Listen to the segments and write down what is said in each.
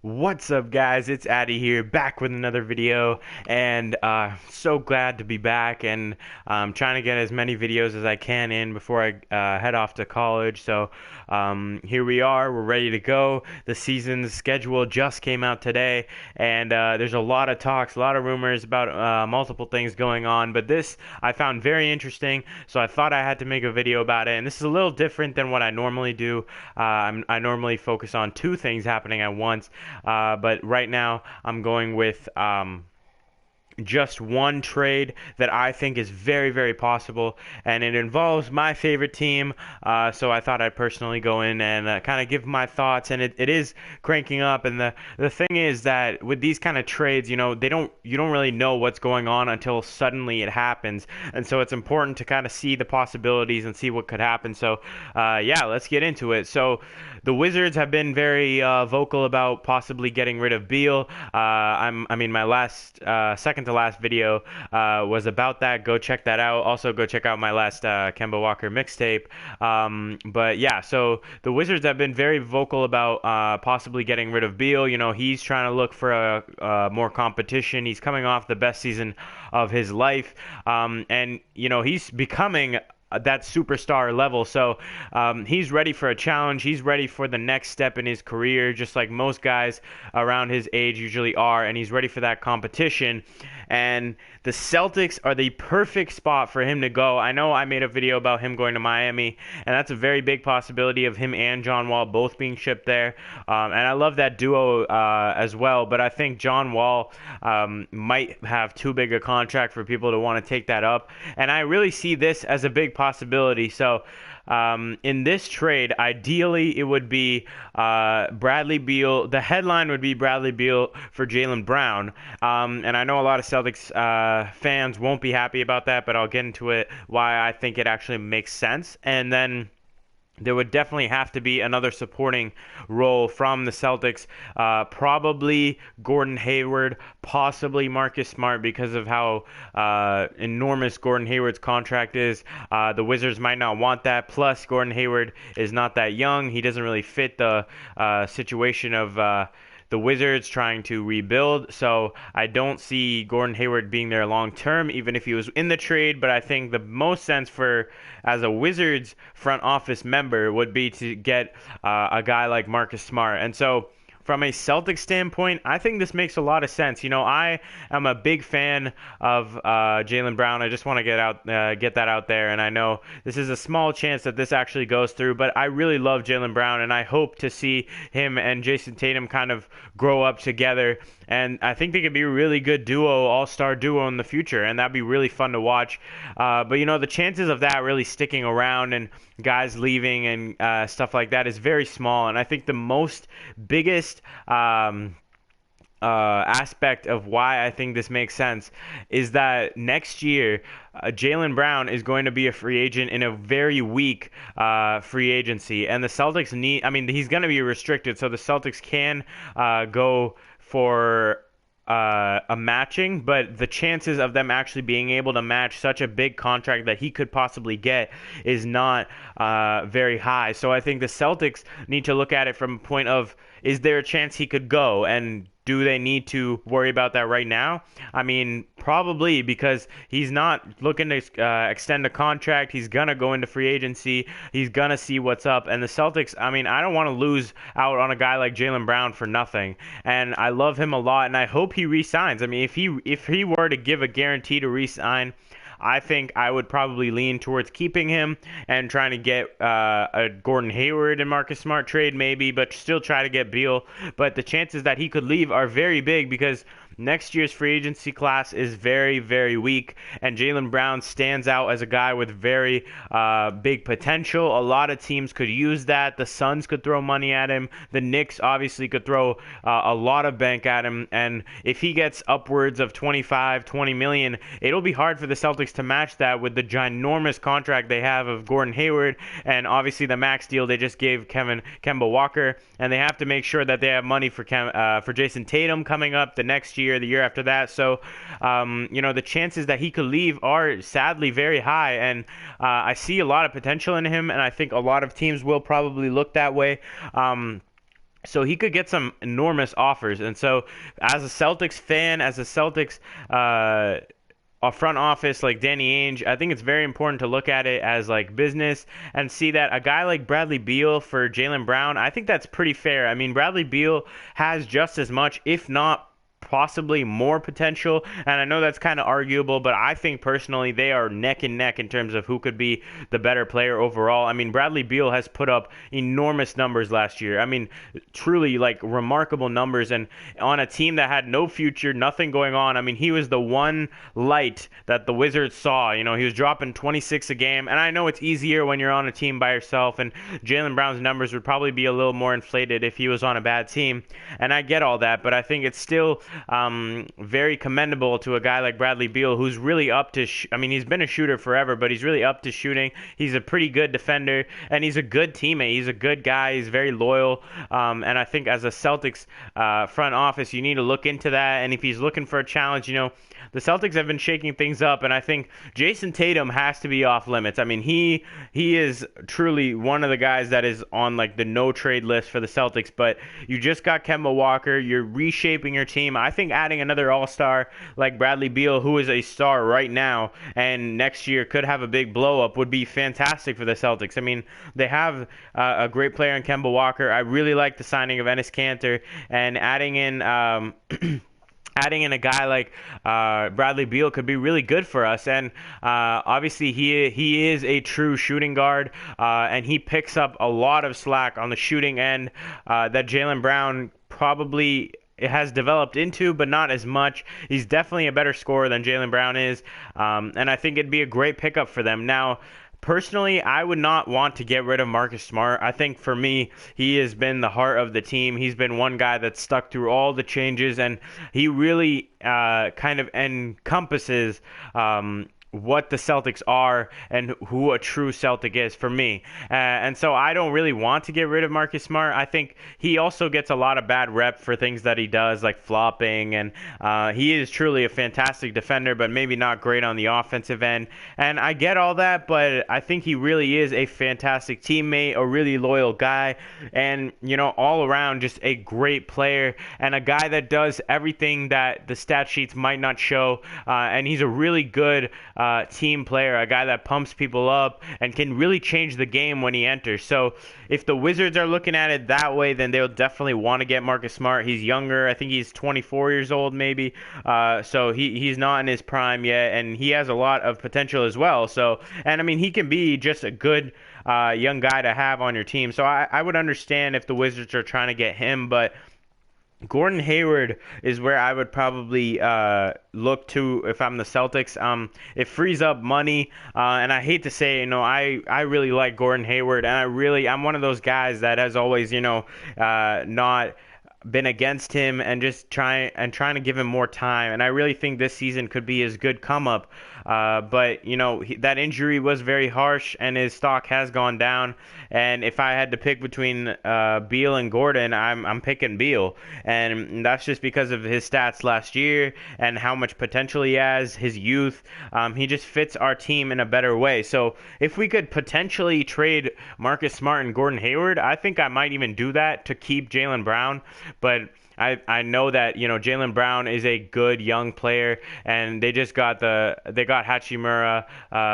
What's up, guys? It's Addy here, back with another video, and so glad to be back. And I'm trying to get as many videos as I can in before I head off to college. So here we are, we're ready to go. The season's schedule just came out today, and there's a lot of talks, a lot of rumors about multiple things going on. But this I found very interesting, so I thought I had to make a video about it. And this is a little different than what I normally do. I normally focus on two things happening at once. But right now, I'm going with just one trade that I think is very, very possible, and it involves my favorite team. So I thought I'd personally go in and kind of give my thoughts, and it is cranking up. And the thing is that with these kind of trades, you don't really know what's going on until suddenly it happens, and so it's important to kind of see the possibilities and see what could happen. So yeah, let's get into it. So the Wizards have been very vocal about possibly getting rid of Beal. My last second to last video was about that. Go check that out. Also, go check out my last Kemba Walker mixtape. But yeah, so the Wizards have been very vocal about possibly getting rid of Beal. He's trying to look for a more competition. He's coming off the best season of his life, and he's becoming that superstar level. So he's ready for a challenge. He's ready for the next step in his career, just like most guys around his age usually are, and he's ready for that competition. And the Celtics are the perfect spot for him to go. I know I made a video about him going to Miami, and that's a very big possibility of him and John Wall both being shipped there. And I love that duo as well, but I think John Wall might have too big a contract for people to want to take that up. And I really see this as a big possibility. So in this trade, ideally it would be Bradley Beal. The headline would be Bradley Beal for Jaylen Brown. And I know a lot of Celtics fans won't be happy about that, but I'll get into it why I think it actually makes sense. And then there would definitely have to be another supporting role from the Celtics, probably Gordon Hayward, possibly Marcus Smart, because of how enormous Gordon Hayward's contract is. The Wizards might not want that. Plus, Gordon Hayward is not that young. He doesn't really fit the situation of the Wizards trying to rebuild. So I don't see Gordon Hayward being there long term, even if he was in the trade. But I think the most sense as a Wizards front office member would be to get a guy like Marcus Smart. And so from a Celtics standpoint, I think this makes a lot of sense. I am a big fan of Jaylen Brown. I just want to get that out there. And I know this is a small chance that this actually goes through, but I really love Jaylen Brown, and I hope to see him and Jason Tatum kind of grow up together. And I think they could be a really good duo, all-star duo in the future, and that'd be really fun to watch. But the chances of that really sticking around and guys leaving and stuff like that is very small. And I think the biggest aspect of why I think this makes sense is that next year Jaylen Brown is going to be a free agent in a very weak free agency, and the Celtics he's going to be restricted, so the Celtics can go for a matching, but the chances of them actually being able to match such a big contract that he could possibly get is not very high. So I think the Celtics need to look at it from a point of, is there a chance he could go, and do they need to worry about that right now? Probably, because he's not looking to extend a contract. He's going to go into free agency. He's going to see what's up. And the Celtics, I don't want to lose out on a guy like Jaylen Brown for nothing. And I love him a lot, and I hope he re-signs. If he were to give a guarantee to re-sign, I think I would probably lean towards keeping him and trying to get a Gordon Hayward and Marcus Smart trade maybe, but still try to get Beal. But the chances that he could leave are very big, because next year's free agency class is very, very weak, and Jaylen Brown stands out as a guy with very big potential. A lot of teams could use that. The Suns could throw money at him. The Knicks obviously could throw a lot of bank at him, and if he gets upwards of 25, 20 million, it'll be hard for the Celtics to match that with the ginormous contract they have of Gordon Hayward, and obviously the max deal they just gave Kemba Walker, and they have to make sure that they have money for Jason Tatum coming up the next year, the year after that. So, the chances that he could leave are sadly very high, and I see a lot of potential in him, and I think a lot of teams will probably look that way. So he could get some enormous offers. And so, as a Celtics fan, as a Celtics a front office like Danny Ainge, I think it's very important to look at it as like business and see that a guy like Bradley Beal for Jaylen Brown, I think that's pretty fair. I mean, Bradley Beal has just as much, if not possibly more potential, and I know that's kind of arguable, but I think personally they are neck and neck in terms of who could be the better player overall. I mean, Bradley Beal has put up enormous numbers last year. I mean, truly like remarkable numbers, and on a team that had no future, nothing going on. I mean, he was the one light that the Wizards saw. You know, he was dropping 26 a game, and I know it's easier when you're on a team by yourself, and Jaylen Brown's numbers would probably be a little more inflated if he was on a bad team, and I get all that, but I think it's still very commendable to a guy like Bradley Beal, who's really up to I mean, he's been a shooter forever, but he's really up to shooting. He's a pretty good defender, and he's a good teammate. He's a good guy. He's very loyal, and I think as a Celtics front office, you need to look into that, and if he's looking for a challenge, you know, the Celtics have been shaking things up, and I think Jason Tatum has to be off limits. I mean, he is truly one of the guys that is on like the no trade list for the Celtics, but you just got Kemba Walker. You're reshaping your team. I think adding another all-star like Bradley Beal, who is a star right now and next year could have a big blow-up, would be fantastic for the Celtics. I mean, they have a great player in Kemba Walker. I really like the signing of Enes Kanter, and adding in adding in a guy like Bradley Beal could be really good for us. And obviously he is a true shooting guard, and he picks up a lot of slack on the shooting end that Jaylen Brown probably has developed into, but not as much. He's definitely a better scorer than Jaylen Brown is, and I think it'd be a great pickup for them. Now, personally, I would not want to get rid of Marcus Smart. I think for me, he has been the heart of the team. He's been one guy that's stuck through all the changes, and he really kind of encompasses what the Celtics are and who a true Celtic is for me. And so I don't really want to get rid of Marcus Smart. I think he also gets a lot of bad rep for things that he does, like flopping, and he is truly a fantastic defender, but maybe not great on the offensive end. And I get all that, but I think he really is a fantastic teammate, a really loyal guy, and, you know, all around just a great player and a guy that does everything that the stat sheets might not show. And he's a really good team player, a guy that pumps people up and can really change the game when he enters. So if the Wizards are looking at it that way, then they'll definitely want to get Marcus Smart. He's younger. I think he's 24 years old maybe. So he's not in his prime yet, and he has a lot of potential as well. So, and I mean, he can be just a good young guy to have on your team. So I would understand if the Wizards are trying to get him, but Gordon Hayward is where I would probably look to if I'm the Celtics. It frees up money, and I hate to say, you know, I really like Gordon Hayward, and I'm one of those guys that has always, you know, not been against him and just trying to give him more time. And I really think this season could be his good come up. But you know, that injury was very harsh, and his stock has gone down. And if I had to pick between Beal and Gordon, I'm picking Beal, and that's just because of his stats last year and how much potential he has, his youth. He just fits our team in a better way. So if we could potentially trade Marcus Smart and Gordon Hayward, I think I might even do that to keep Jaylen Brown. But I know that, you know, Jaylen Brown is a good young player, and they got Hachimura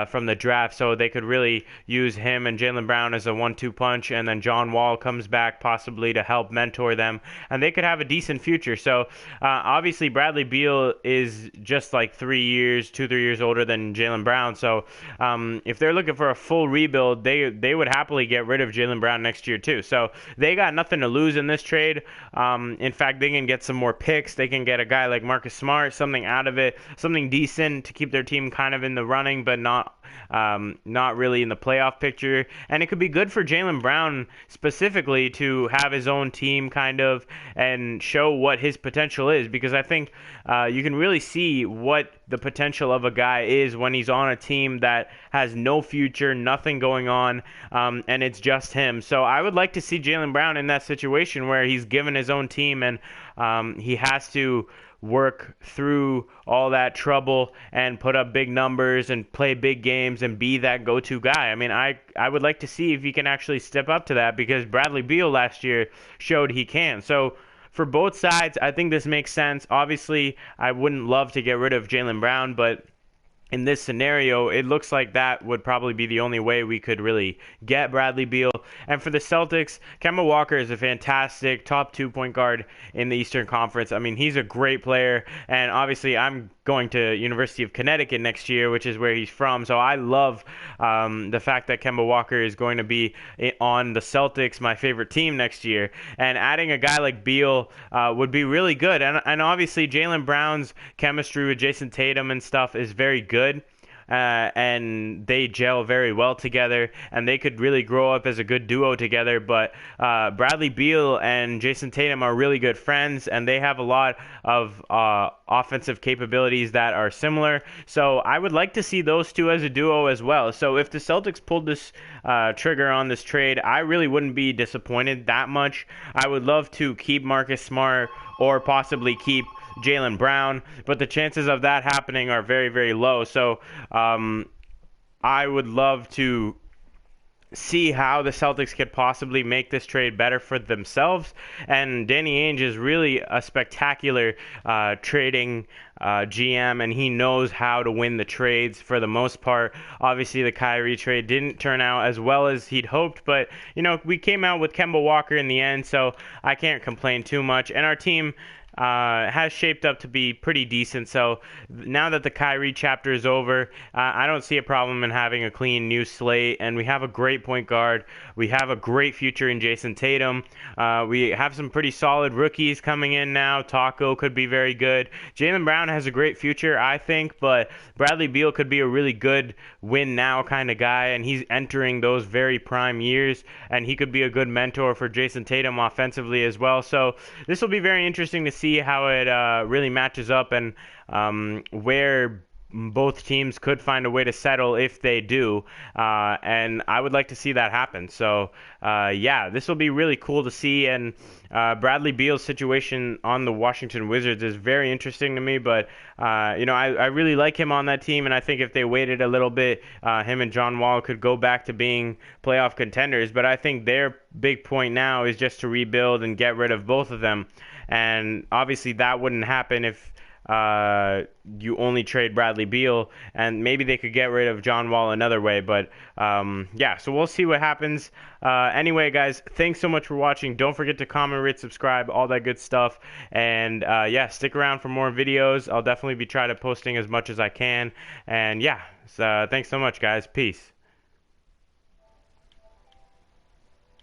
from the draft, so they could really use him and Jaylen Brown as a 1-2 punch, and then John Wall comes back possibly to help mentor them, and they could have a decent future. So obviously Bradley Beal is just like 3 years older than Jaylen Brown. So if they're looking for a full rebuild, they would happily get rid of Jaylen Brown next year too. So they got nothing to lose in this trade. In fact, they can get some more picks. They can get a guy like Marcus Smart, something out of it, something decent to keep their team kind of in the running, but not really in the playoff picture. And it could be good for Jaylen Brown specifically to have his own team kind of and show what his potential is, because I think you can really see what the potential of a guy is when he's on a team that has no future, nothing going on, and it's just him. So I would like to see Jaylen Brown in that situation where he's given his own team and he has to work through all that trouble and put up big numbers and play big games and be that go-to guy. I mean, I would like to see if he can actually step up to that, because Bradley Beal last year showed he can. So for both sides, I think this makes sense. Obviously, I wouldn't love to get rid of Jaylen Brown, but in this scenario, it looks like that would probably be the only way we could really get Bradley Beal. And for the Celtics, Kemba Walker is a fantastic top 2 point guard in the Eastern Conference. I mean, he's a great player, and obviously I'm going to University of Connecticut next year, which is where he's from. So I love the fact that Kemba Walker is going to be on the Celtics, my favorite team, next year. And adding a guy like Beal would be really good. And obviously Jaylen Brown's chemistry with Jason Tatum and stuff is very good. And they gel very well together, and they could really grow up as a good duo together. But Bradley Beal and Jason Tatum are really good friends, and they have a lot of offensive capabilities that are similar. So I would like to see those two as a duo as well. So if the Celtics pulled this trigger on this trade, I really wouldn't be disappointed that much. I would love to keep Marcus Smart or possibly keep Jaylen Brown, but the chances of that happening are very, very low. So I would love to see how the Celtics could possibly make this trade better for themselves. And Danny Ainge is really a spectacular trading GM, and he knows how to win the trades for the most part. Obviously, the Kyrie trade didn't turn out as well as he'd hoped, but we came out with Kemba Walker in the end, so I can't complain too much. And our team has shaped up to be pretty decent. So now that the Kyrie chapter is over, I don't see a problem in having a clean new slate. And we have a great point guard. We have a great future in Jason Tatum. We have some pretty solid rookies coming in now. Taco could be very good. Jaylen Brown has a great future, I think, but Bradley Beal could be a really good win now kind of guy, and he's entering those very prime years, and he could be a good mentor for Jason Tatum offensively as well. So this will be very interesting to see how it really matches up, and where both teams could find a way to settle if they do, and I would like to see that happen. So yeah, this will be really cool to see. And Bradley Beal's situation on the Washington Wizards is very interesting to me, but I really like him on that team, and I think if they waited a little bit, him and John Wall could go back to being playoff contenders. But I think their big point now is just to rebuild and get rid of both of them, and obviously that wouldn't happen if you only trade Bradley Beal, and maybe they could get rid of John Wall another way. But yeah, so we'll see what happens. Anyway, guys, thanks so much for watching. Don't forget to comment, rate, subscribe, all that good stuff. And yeah, stick around for more videos. I'll definitely be trying to posting as much as I can. And yeah, so thanks so much, guys. Peace.